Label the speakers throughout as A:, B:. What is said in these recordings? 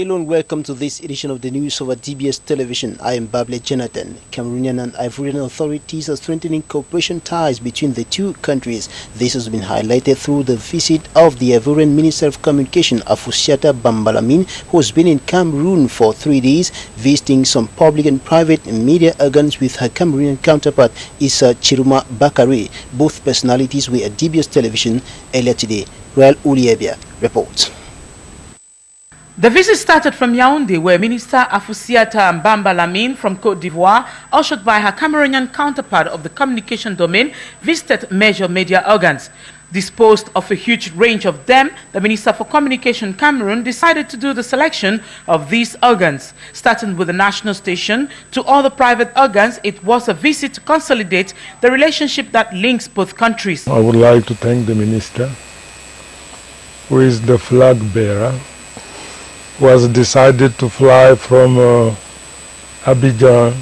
A: Hello and welcome to this edition of the news over DBS television. I am Bable Jonathan. Cameroonian and Ivorian authorities are strengthening cooperation ties between the two countries. This has been highlighted through the visit of the Ivorian Minister of Communication, Afoussiata Bambalamin, who has been in Cameroon for 3 days, visiting some public and private media organs with her Cameroonian counterpart, Issa Chiruma Bakare. Both personalities were at DBS television earlier today. Royal Uliebia reports.
B: The visit started from Yaoundé, where Minister Afoussiata Bambalamin from Côte d'Ivoire, ushered by her Cameroonian counterpart of the communication domain, visited major media organs. Disposed of a huge range of them, the Minister for Communication Cameroon decided to do the selection of these organs. Starting with the national station to all the private organs, it was a visit to consolidate the relationship that links both countries.
C: I would like to thank the Minister, who is the flag bearer, was decided to fly from Abidjan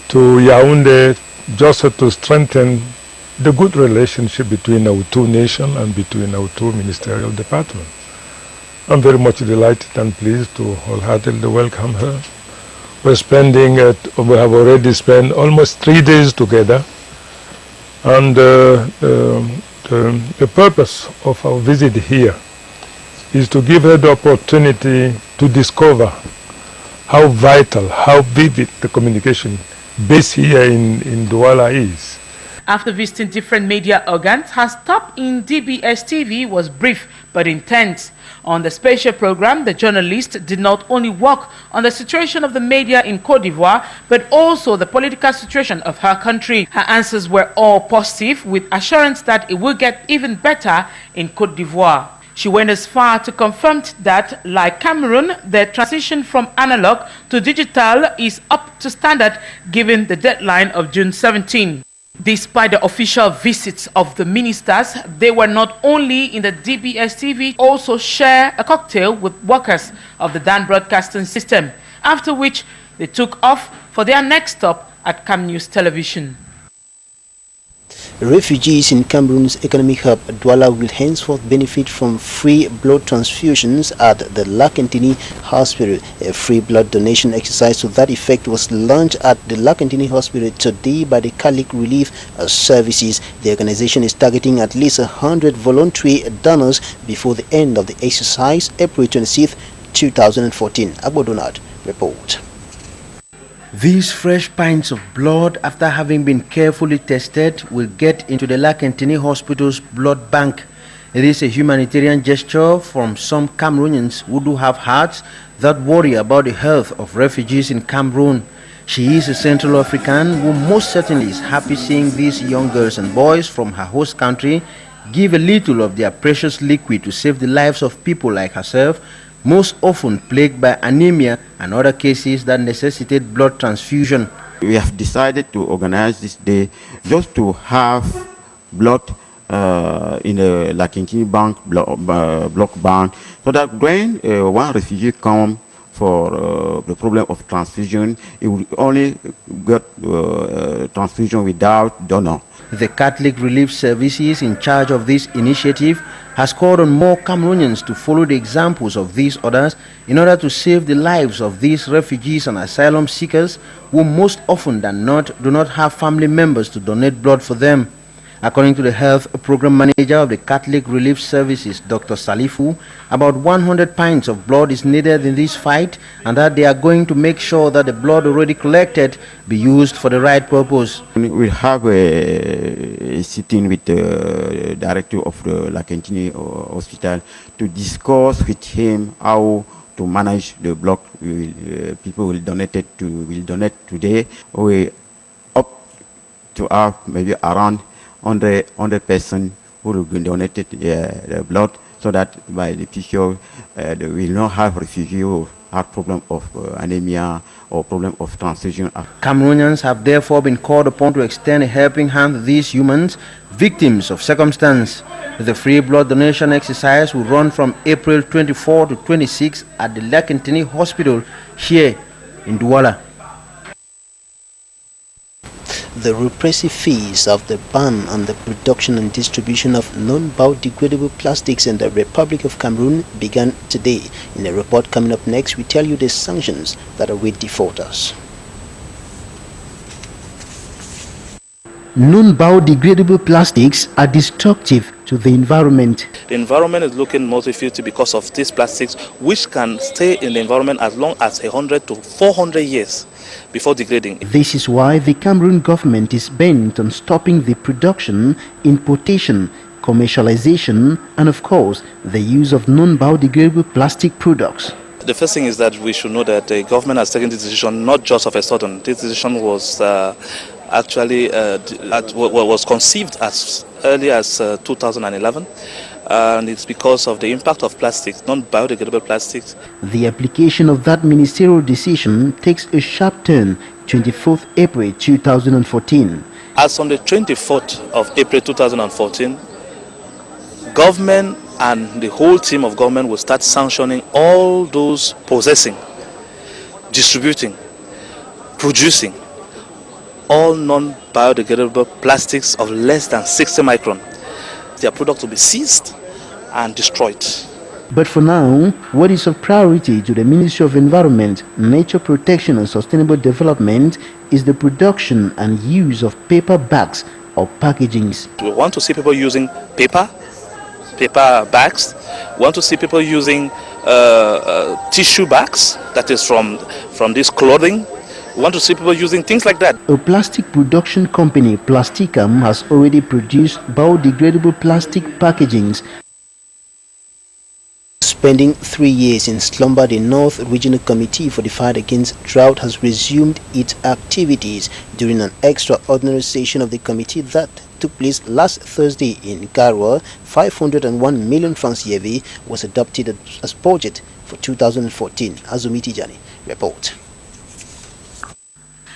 C: to Yaoundé just to strengthen the good relationship between our two nations and between our two ministerial departments. I'm very much delighted and pleased to wholeheartedly welcome her. We have already spent almost 3 days together, and the purpose of our visit here is to give her the opportunity to discover how vital, how vivid the communication base here in Douala is.
B: After visiting different media organs, her stop in DBS TV was brief but intense. On the special program, the journalist did not only work on the situation of the media in Côte d'Ivoire, but also the political situation of her country. Her answers were all positive, with assurance that it will get even better in Côte d'Ivoire. She went as far to confirm that, like Cameroon, the transition from analog to digital is up to standard given the deadline of June 17. Despite the official visits of the ministers, they were not only in the DBS TV, also share a cocktail with workers of the Dan Broadcasting System, after which they took off for their next stop at Cam News Television.
A: Refugees in Cameroon's economic hub, Douala, will henceforth benefit from free blood transfusions at the Lakentini Hospital. A free blood donation exercise to that effect was launched at the Lakentini Hospital today by the Catholic Relief Services. The organization is targeting at least 100 voluntary donors before the end of the exercise, April 26, 2014. Agbo Donald report.
D: These fresh pints of blood, after having been carefully tested, will get into the Lakentini Hospital's blood bank. It is a humanitarian gesture from some Cameroonians who do have hearts that worry about the health of refugees in Cameroon. She is a Central African who most certainly is happy seeing these young girls and boys from her host country give a little of their precious liquid to save the lives of people like herself, most often plagued by anemia and other cases that necessitate blood transfusion.
E: We have decided to organize this day just to have blood in the Lakentini bank, block bank, so that when one refugee comes for the problem of transfusion, it will only get transfusion without donor.
D: The Catholic Relief Services in charge of this initiative has called on more Cameroonians to follow the examples of these others in order to save the lives of these refugees and asylum seekers who most often than not do not have family members to donate blood for them. According to the health program manager of the Catholic Relief Services, Dr. Salifu, about 100 pints of blood is needed in this fight, and that they are going to make sure that the blood already collected be used for the right purpose.
E: We have a sitting with the director of the Lakentini Hospital to discuss with him how to manage the blood people will donate today. We up to have maybe around 100 persons who will be donated the blood, so that by the future they will not have refugees who have problem of anemia or problem of transfusion.
D: Cameroonians have therefore been called upon to extend a helping hand to these humans, victims of circumstance. The free blood donation exercise will run from April 24 to 26 at the Lakentini Hospital here in Douala.
A: The repressive phase of the ban on the production and distribution of non-biodegradable plastics in the Republic of Cameroon began today. In a report coming up next, we tell you the sanctions that await defaulters. Non-biodegradable plastics are destructive to the environment.
F: The environment is looking multi-filthy because of these plastics, which can stay in the environment as long as 100 to 400 years before degrading.
A: This is why the Cameroon government is bent on stopping the production, importation, commercialization, and of course, the use of non-biodegradable plastic products.
F: The first thing is that we should know that the government has taken this decision not just of a sudden. This decision was actually was conceived as early as 2011, and it's because of the impact of plastics, non-biodegradable plastics.
A: The application of that ministerial decision takes a sharp turn 24th April 2014.
F: As on the 24th of April 2014, government and the whole team of government will start sanctioning all those possessing, distributing, producing all non-biodegradable plastics of less than 60 micron. Their products will be seized and destroyed.
A: But for now, what is of priority to the Ministry of Environment, Nature Protection and Sustainable Development is the production and use of paper bags or packagings.
F: We want to see people using paper bags. We want to see people using tissue bags, that is from this clothing. We want to see people using things like that.
A: A plastic production company, Plasticam, has already produced biodegradable plastic packagings. Spending 3 years in slumber, the North Regional Committee for the Fight Against Drought has resumed its activities during an extraordinary session of the committee that took place last Thursday in Garoua. 501 million francs CFA was adopted as budget for 2014. Azumi Tijani report.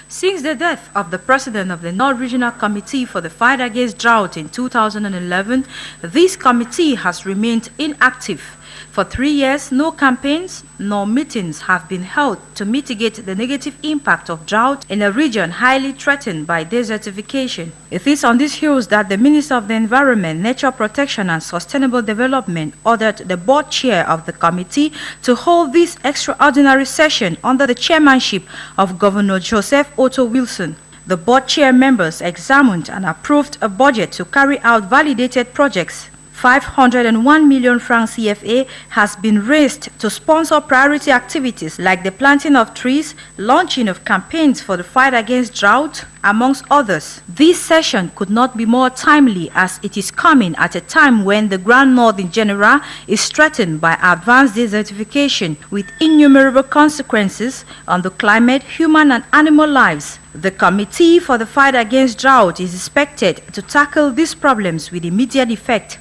G: Since the death of the president of the North Regional Committee for the Fight Against Drought in 2011, this committee has remained inactive. For 3 years, no campaigns nor meetings have been held to mitigate the negative impact of drought in a region highly threatened by desertification. It is on these heels that the Minister of the Environment, Nature Protection and Sustainable Development ordered the board chair of the committee to hold this extraordinary session under the chairmanship of Governor Joseph Otto Wilson. The board chair members examined and approved a budget to carry out validated projects. 501 million francs CFA has been raised to sponsor priority activities like the planting of trees, launching of campaigns for the fight against drought, amongst others. This session could not be more timely as it is coming at a time when the Grand North in general is threatened by advanced desertification with innumerable consequences on the climate, human and animal lives. The Committee for the Fight Against Drought is expected to tackle these problems with immediate effect.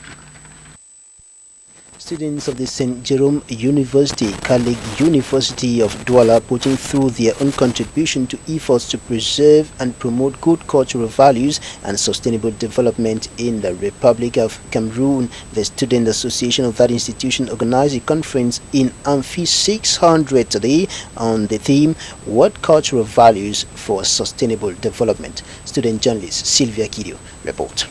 A: Students of the St. Jerome University, Catholic University of Douala, putting through their own contribution to efforts to preserve and promote good cultural values and sustainable development in the Republic of Cameroon. The Student Association of that institution organized a conference in Amphi 600 today on the theme, What Cultural Values for Sustainable Development? Student journalist Sylvia Kidio report.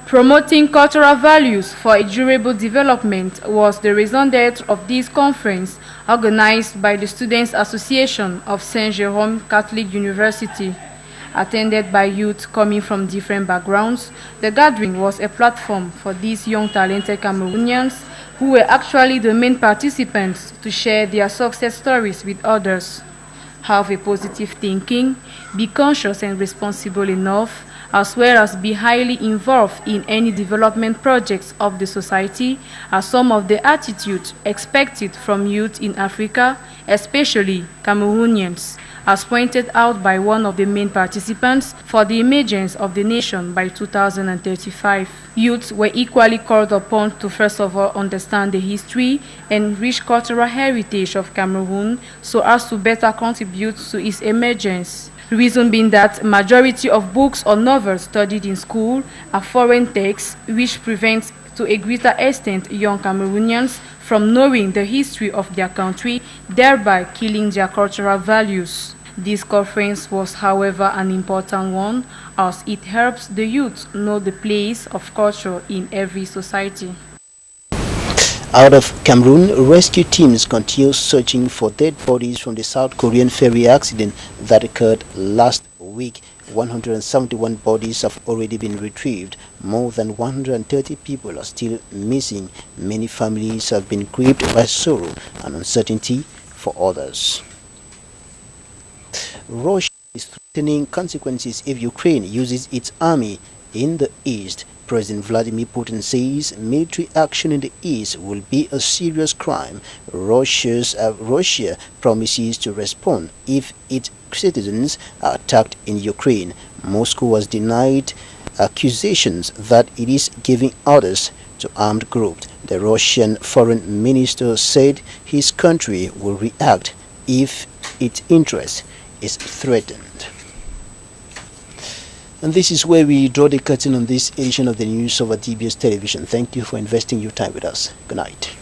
H: Promoting cultural values for a durable development was the raison d'être of this conference organized by the Students Association of St. Jerome Catholic University. Attended by youth coming from different backgrounds, the gathering was a platform for these young talented Cameroonians who were actually the main participants to share their success stories with others. Have a positive thinking, be conscious and responsible enough, as well as be highly involved in any development projects of the society, are some of the attitudes expected from youth in Africa, especially Cameroonians, as pointed out by one of the main participants for the emergence of the nation by 2035. Youths were equally called upon to first of all understand the history and rich cultural heritage of Cameroon so as to better contribute to its emergence. Reason being that majority of books or novels studied in school are foreign texts, which prevents to a greater extent young Cameroonians from knowing the history of their country, thereby killing their cultural values. This conference was, however, an important one as it helps the youth know the place of culture in every society.
A: Out of Cameroon, rescue teams continue searching for dead bodies from the South Korean ferry accident that occurred last week. 171 bodies have already been retrieved. More than 130 people are still missing. Many families have been gripped by sorrow and uncertainty for others. Russia is threatening consequences if Ukraine uses its army in the east. President Vladimir Putin says military action in the east will be a serious crime. Russia promises to respond if its citizens are attacked in Ukraine. Moscow has denied accusations that it is giving orders to armed groups. The Russian foreign minister said his country will react if its interest is threatened. And this is where we draw the curtain on this edition of the news over DBS television. Thank you for investing your time with us. Good night.